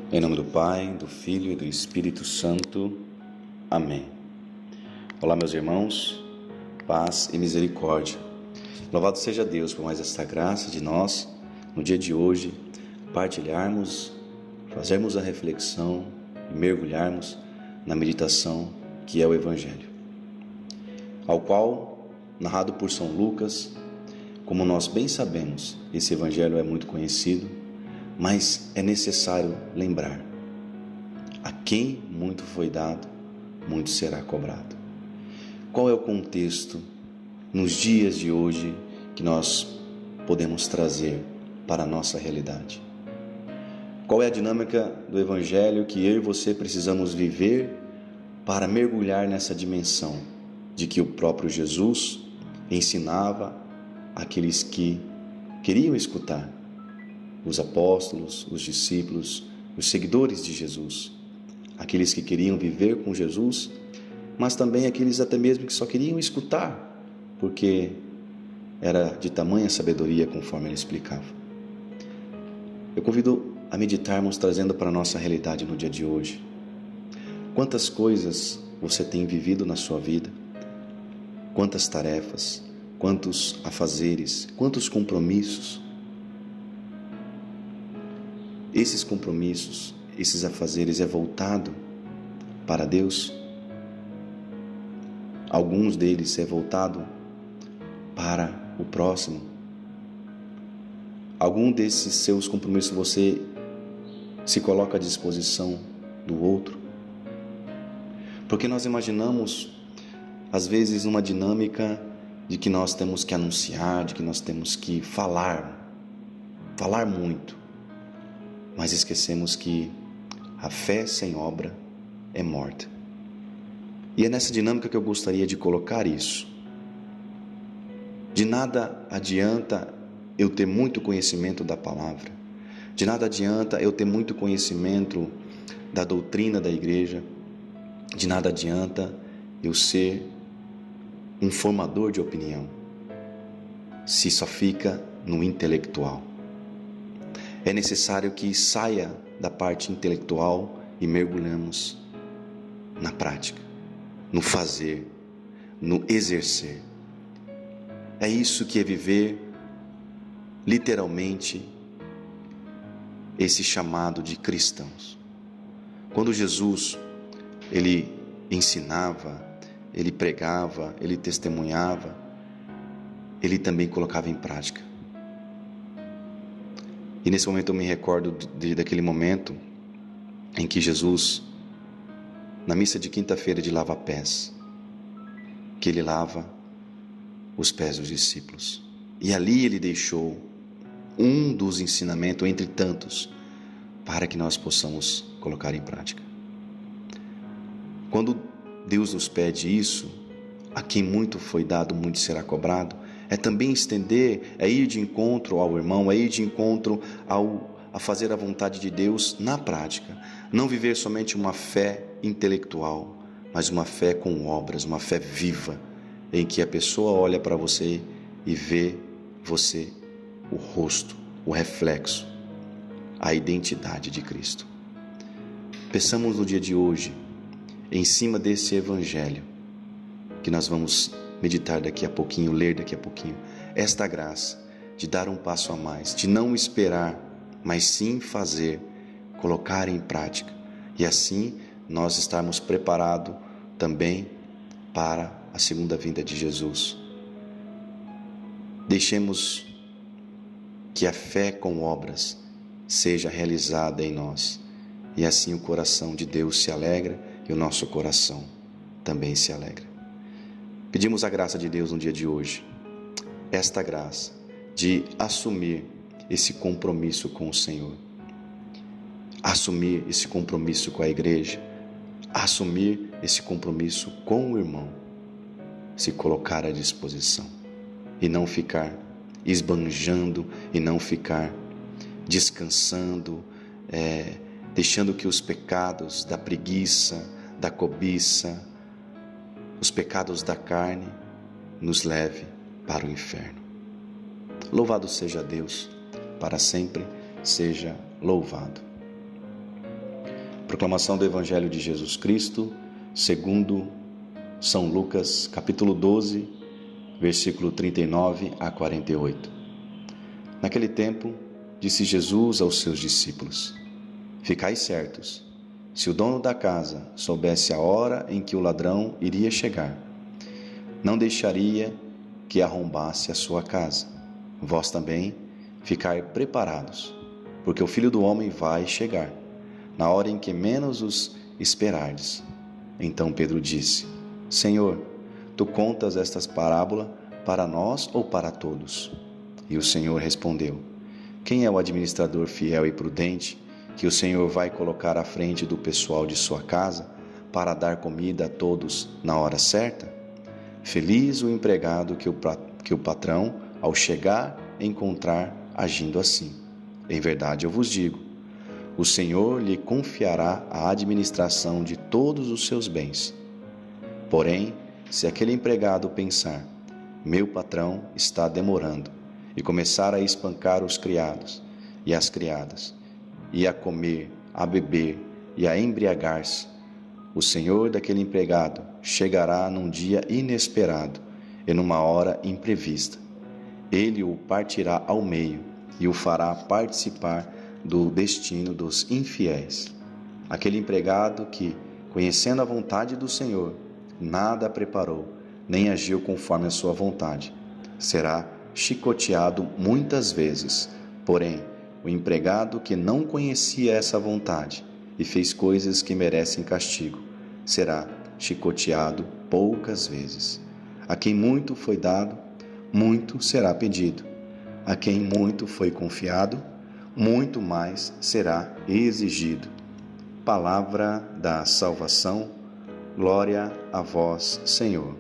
Em nome do Pai, do Filho e do Espírito Santo. Amém. Olá, meus irmãos, paz e misericórdia. Louvado seja Deus por mais esta graça de nós, no dia de hoje, partilharmos, fazermos a reflexão e mergulharmos na meditação que é o Evangelho, ao qual, narrado por São Lucas, como nós bem sabemos, esse Evangelho é muito conhecido, mas é necessário lembrar: a quem muito foi dado, muito será cobrado. Qual é o contexto nos dias de hoje que nós podemos trazer para a nossa realidade? Qual é a dinâmica do Evangelho que eu e você precisamos viver para mergulhar nessa dimensão de que o próprio Jesus ensinava aqueles que queriam escutar? Os apóstolos, os discípulos, os seguidores de Jesus, aqueles que queriam viver com Jesus, mas também aqueles até mesmo que só queriam escutar, porque era de tamanha sabedoria conforme ele explicava. Eu convido a meditarmos trazendo para a nossa realidade no dia de hoje. Quantas coisas você tem vivido na sua vida? Quantas tarefas, quantos afazeres, quantos compromissos? Esses compromissos, esses afazeres é voltado para Deus? Alguns deles é voltado para o próximo? Algum desses seus compromissos você se coloca à disposição do outro? Porque nós imaginamos, às vezes, uma dinâmica de que nós temos que anunciar, de que nós temos que falar muito. Mas esquecemos que a fé sem obra é morta. E é nessa dinâmica que eu gostaria de colocar isso. De nada adianta eu ter muito conhecimento da palavra. De nada adianta eu ter muito conhecimento da doutrina da igreja. De nada adianta eu ser um formador de opinião, se só fica no intelectual. É necessário que saia da parte intelectual e mergulhemos na prática, no fazer, no exercer. É isso que é viver literalmente esse chamado de cristãos. Quando Jesus, ele ensinava, ele pregava, ele testemunhava, ele também colocava em prática. E nesse momento eu me recordo daquele momento em que Jesus, na missa de quinta-feira de lava-pés, que ele lava os pés dos discípulos. E ali ele deixou um dos ensinamentos, entre tantos, para que nós possamos colocar em prática. Quando Deus nos pede isso, a quem muito foi dado, muito será cobrado, é também estender, é ir de encontro ao irmão, é ir de encontro a fazer a vontade de Deus na prática. Não viver somente uma fé intelectual, mas uma fé com obras, uma fé viva, em que a pessoa olha para você e vê você, o rosto, o reflexo, a identidade de Cristo. Peçamos no dia de hoje, em cima desse Evangelho, que nós vamos meditar daqui a pouquinho, ler daqui a pouquinho, esta graça de dar um passo a mais, de não esperar, mas sim fazer, colocar em prática, e assim nós estarmos preparados também para a segunda vinda de Jesus. Deixemos que a fé com obras seja realizada em nós, e assim o coração de Deus se alegra e o nosso coração também se alegra. Pedimos a graça de Deus no dia de hoje, esta graça de assumir esse compromisso com o Senhor, assumir esse compromisso com a igreja, assumir esse compromisso com o irmão, se colocar à disposição e não ficar esbanjando e não ficar descansando, deixando que os pecados da preguiça, da cobiça, os pecados da carne nos leve para o inferno. Louvado seja Deus, para sempre seja louvado. Proclamação do Evangelho de Jesus Cristo, segundo São Lucas, capítulo 12, versículo 39 a 48. Naquele tempo, disse Jesus aos seus discípulos: Ficai certos, se o dono da casa soubesse a hora em que o ladrão iria chegar, não deixaria que arrombasse a sua casa. Vós também ficai preparados, porque o Filho do Homem vai chegar, na hora em que menos os esperardes. Então Pedro disse: Senhor, tu contas estas parábolas para nós ou para todos? E o Senhor respondeu: Quem é o administrador fiel e prudente que o Senhor vai colocar à frente do pessoal de sua casa para dar comida a todos na hora certa? Feliz o empregado que o patrão, ao chegar, encontrar agindo assim. Em verdade eu vos digo, o Senhor lhe confiará a administração de todos os seus bens. Porém, se aquele empregado pensar: meu patrão está demorando, e começar a espancar os criados e as criadas, e a comer, a beber e a embriagar-se, o senhor daquele empregado chegará num dia inesperado e numa hora imprevista. Ele o partirá ao meio e o fará participar do destino dos infiéis. Aquele empregado que, conhecendo a vontade do Senhor, nada preparou, nem agiu conforme a sua vontade, será chicoteado muitas vezes. Porém, o empregado que não conhecia essa vontade e fez coisas que merecem castigo, será chicoteado poucas vezes. A quem muito foi dado, muito será pedido. A quem muito foi confiado, muito mais será exigido. Palavra da salvação. Glória a vós, Senhor.